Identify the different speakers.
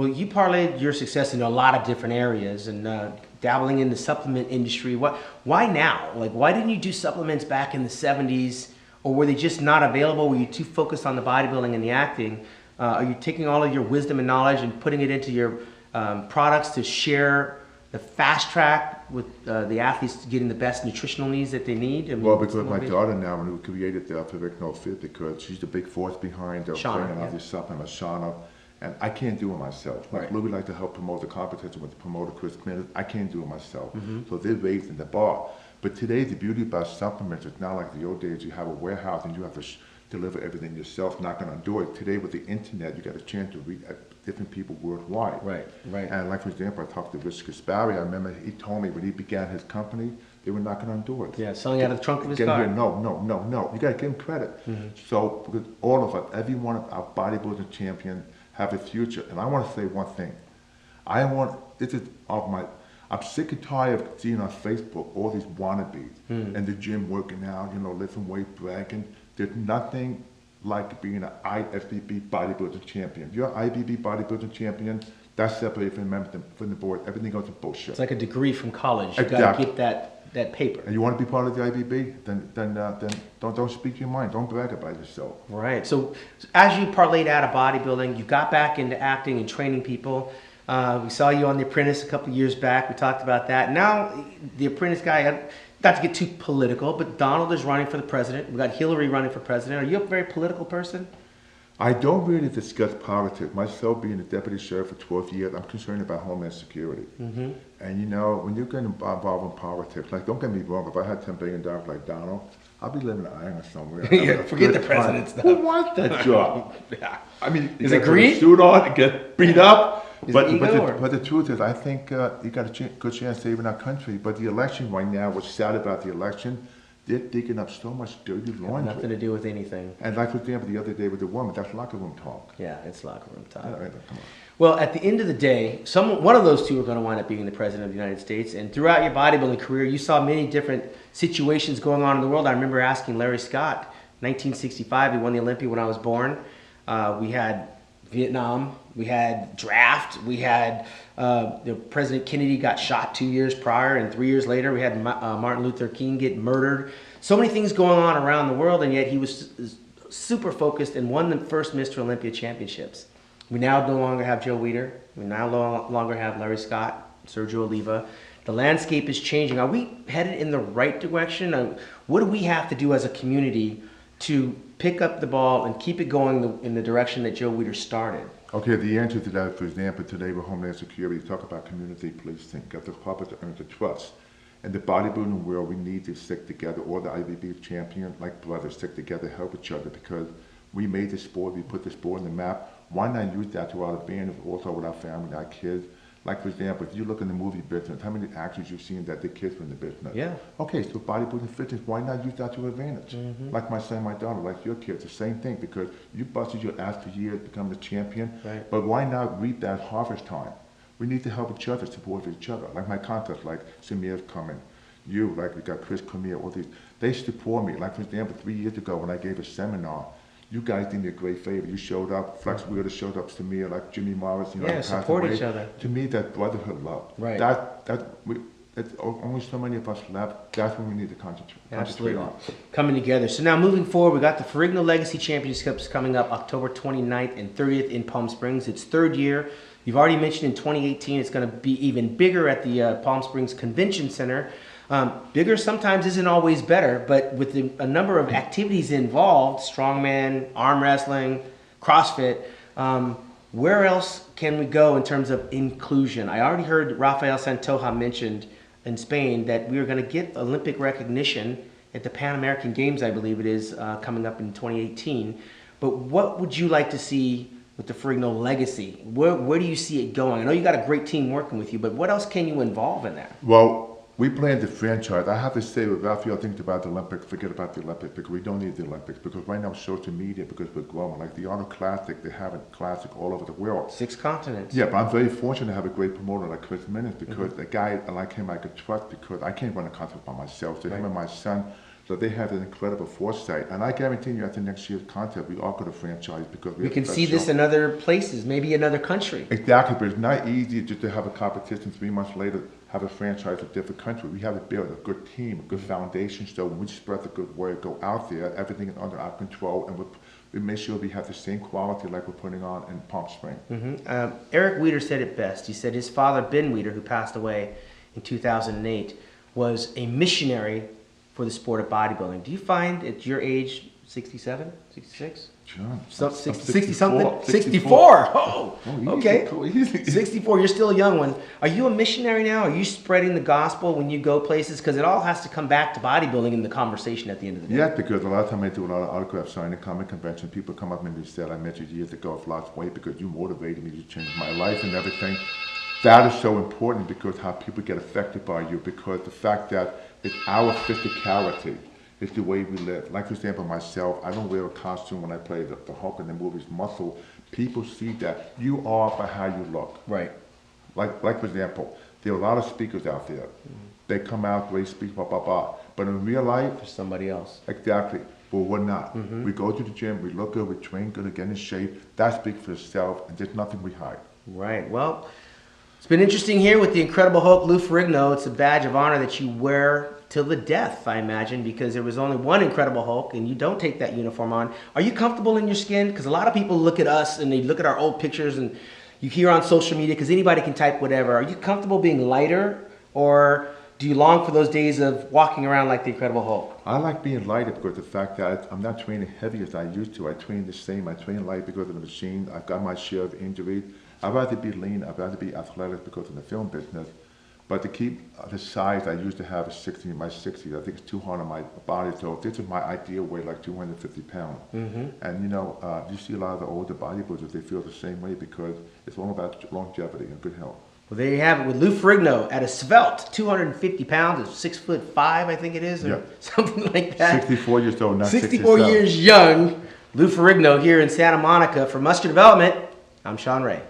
Speaker 1: Well, you parlayed your success into a lot of different areas and dabbling in the supplement industry. Why now? Like, why didn't you do supplements back in the 70s? Or were they just not available? Were you too focused on the bodybuilding and the acting? Are you taking all of your wisdom and knowledge and putting it into your products to share the fast track with the athletes getting the best nutritional needs that they need? I mean,
Speaker 2: well, because my daughter now, when we created the Ferrigno Fit, because she's the big force behind
Speaker 1: Shawn,
Speaker 2: bringing out these supplements, Shawn, and I can't do it myself. Like, Louis like to help promote the competition with the promoter Chris Minnis. I can't do it myself. So they're raising the bar. But today, the beauty about supplements is not like the old days. You have a warehouse and you have to deliver everything yourself, knocking on doors. Today, with the internet, you got a chance to reach different people worldwide.
Speaker 1: Right.
Speaker 2: And like, for example, I talked to Rich Gaspari. I remember he told me when he began his company, they were knocking on doors.
Speaker 1: Yeah, selling out of the trunk of his
Speaker 2: Get
Speaker 1: car.
Speaker 2: Here, no. You got to give him credit. So, because all of us, every one of our bodybuilding champions have a future. And I want to say one thing. I'm sick and tired of seeing on Facebook all these wannabes in the gym working out, lifting weight, bragging. There's nothing like being an IFBB bodybuilding champion. If you're an IBB bodybuilding champion, that's separated from the board. Everything goes to bullshit.
Speaker 1: It's like a degree from college. You
Speaker 2: Exactly.
Speaker 1: got to get that paper.
Speaker 2: And you want to be part of the IBB? Then don't speak your mind. Don't brag about yourself.
Speaker 1: Right. So as you parlayed out of bodybuilding, you got back into acting and training people. We saw you on The Apprentice a couple of years back. We talked about that. Now, The Apprentice guy, not to get too political, but Donald is running for the president. We got Hillary running for president. Are you a very political person?
Speaker 2: I don't really discuss politics. Myself being the deputy sheriff for 12 years, I'm concerned about homeland security. And when you get involved in politics, like, don't get me wrong, if I had $10 billion like Donald, I'd be living in Ireland somewhere.
Speaker 1: Yeah, forget the president stuff.
Speaker 2: Who wants that job?
Speaker 1: Yeah.
Speaker 2: I mean,
Speaker 1: Is it greed?
Speaker 2: Suit on and get beat up. But
Speaker 1: ego,
Speaker 2: the truth is, I think you got a good chance of saving our country. But the election right now, what's sad about the election, they're digging up so much dirty laundry.
Speaker 1: Nothing to do with anything.
Speaker 2: And like, for example, the other day with the woman, that's locker room talk.
Speaker 1: Yeah, it's locker room talk.
Speaker 2: Come on.
Speaker 1: Well, at the end of the day, one of those two are going to wind up being the president of the United States. And throughout your bodybuilding career, you saw many different situations going on in the world. I remember asking Larry Scott, 1965, he won the Olympia when I was born. We had Vietnam, we had draft, we had President Kennedy got shot 2 years prior, and 3 years later we had Martin Luther King get murdered. So many things going on around the world, and yet he was super focused and won the first Mr. Olympia championships. We now no longer have Joe Weider. We now no longer have Larry Scott, Sergio Oliva. The landscape is changing. Are we headed in the right direction? What do we have to do as a community to pick up the ball and keep it going in the direction that Joe Weider started?
Speaker 2: Okay, the answer to that, for example, today with Homeland Security, we talk about community policing, got the public to earn the trust. In the bodybuilding world, we need to stick together. All the IBB champions, like brothers, stick together, help each other, because we made the sport, we put the sport on the map. Why not use that to our advantage, also with our family, our kids? Like, for example, if you look in the movie business, how many actors you've seen that the kids were in the business?
Speaker 1: Yeah.
Speaker 2: Okay, so bodybuilding fitness, why not use that to your advantage? Like my son, my daughter, like your kids, the same thing, because you busted your ass for years, become the champion,
Speaker 1: right.
Speaker 2: But why not reap that harvest time? We need to help each other, support each other. Like my contest, like Samir's coming, you, like we got Chris Cormier, all these, they support me. Like, for example, 3 years ago when I gave a seminar, you guys did me a great favor. You showed up, Flex Wheeler showed up to me, like Jimmy Morris,
Speaker 1: support each other.
Speaker 2: To me, that brotherhood love.
Speaker 1: Right.
Speaker 2: That's only so many of us left. That's what we need to concentrate on.
Speaker 1: Coming together. So now moving forward, we got the Ferrigno Legacy Championships coming up October 29th and 30th in Palm Springs. It's third year. You've already mentioned in 2018 it's going to be even bigger at the Palm Springs Convention Center. Bigger sometimes isn't always better, but with a number of activities involved, strongman, arm wrestling, CrossFit, where else can we go in terms of inclusion? I already heard Rafael Santoja mentioned in Spain that we are going to get Olympic recognition at the Pan American Games, I believe it is, coming up in 2018. But what would you like to see with the Ferrigno legacy? Where do you see it going? I know you got a great team working with you, but what else can you involve in there?
Speaker 2: Well, we plan to franchise. I have to say, with Rafael thinking about the Olympics, forget about the Olympics, because we don't need the Olympics, because right now social media, because we're growing. Like the Arnold Classic, they have a classic all over the world.
Speaker 1: 6 continents.
Speaker 2: Yeah, but I'm very fortunate to have a great promoter like Chris Minnis, because the guy like him I could trust, because I can't run a concert by myself. So him and my son, So they have an incredible foresight. And I guarantee you, after next year's contest, we all could have franchised because
Speaker 1: We
Speaker 2: have
Speaker 1: can
Speaker 2: the best
Speaker 1: see this
Speaker 2: show.
Speaker 1: in other places, maybe another country.
Speaker 2: Exactly, but it's not easy just to have a competition 3 months later, have a franchise in a different country. We have to build a good team, a good foundation, so when we spread the good word, go out there, everything is under our control, and we make sure we have the same quality like we're putting on in Palm Springs.
Speaker 1: Eric Weeder said it best. He said his father, Ben Weeder, who passed away in 2008, was a missionary for the sport of bodybuilding. Do you find at your age, 67, 66?
Speaker 2: John,
Speaker 1: So,
Speaker 2: I'm
Speaker 1: 60 something?
Speaker 2: 64.
Speaker 1: 64! Oh,
Speaker 2: easy,
Speaker 1: okay.
Speaker 2: cool, easy.
Speaker 1: 64, you're still a young one. Are you a missionary now? Are you spreading the gospel when you go places? Because it all has to come back to bodybuilding in the conversation at the end of the day.
Speaker 2: Yeah, because a lot of time I do a lot of autograph signing, comic convention. People come up to me and say, I met you years ago, I've lost weight because you motivated me to change my life and everything. That is so important because how people get affected by you, because the fact that it's our physicality, it's the way we live. Like for example, myself, I don't wear a costume when I play the Hulk in the movies, muscle. People see that you are by how you look.
Speaker 1: Right.
Speaker 2: Like for example, there are a lot of speakers out there. They come out, they speak, blah, blah, blah. But in real life,
Speaker 1: For somebody else.
Speaker 2: exactly. Well, we're not. We go to the gym, we look good, we train good, get in shape. That speaks for itself, and there's nothing we hide.
Speaker 1: Right. Well, it's been interesting here with the Incredible Hulk, Lou Ferrigno. It's a badge of honor that you wear till the death, I imagine, because there was only one Incredible Hulk, and you don't take that uniform on. Are you comfortable in your skin? Because a lot of people look at us, and they look at our old pictures, and you hear on social media, because anybody can type whatever. Are you comfortable being lighter, or do you long for those days of walking around like the Incredible Hulk?
Speaker 2: I like being lighter because the fact that I'm not training heavy as I used to. I train the same. I train light because of the machine. I've got my share of injuries. I'd rather be lean. I'd rather be athletic because of the film business. But to keep the size I used to have is 60 in my 60s. I think it's too hard on my body. So this is my ideal weight, like 250 pounds. And you know, you see a lot of the older bodybuilders, they feel the same way because it's all about longevity and good health.
Speaker 1: Well, there you have it with Lou Ferrigno at a svelte 250 pounds, 6'5", I think it is, or
Speaker 2: Yeah.
Speaker 1: something like that.
Speaker 2: 64 years old, not
Speaker 1: 64
Speaker 2: 67.
Speaker 1: years young. Lou Ferrigno here in Santa Monica for Muscular Development. I'm Shawn Ray.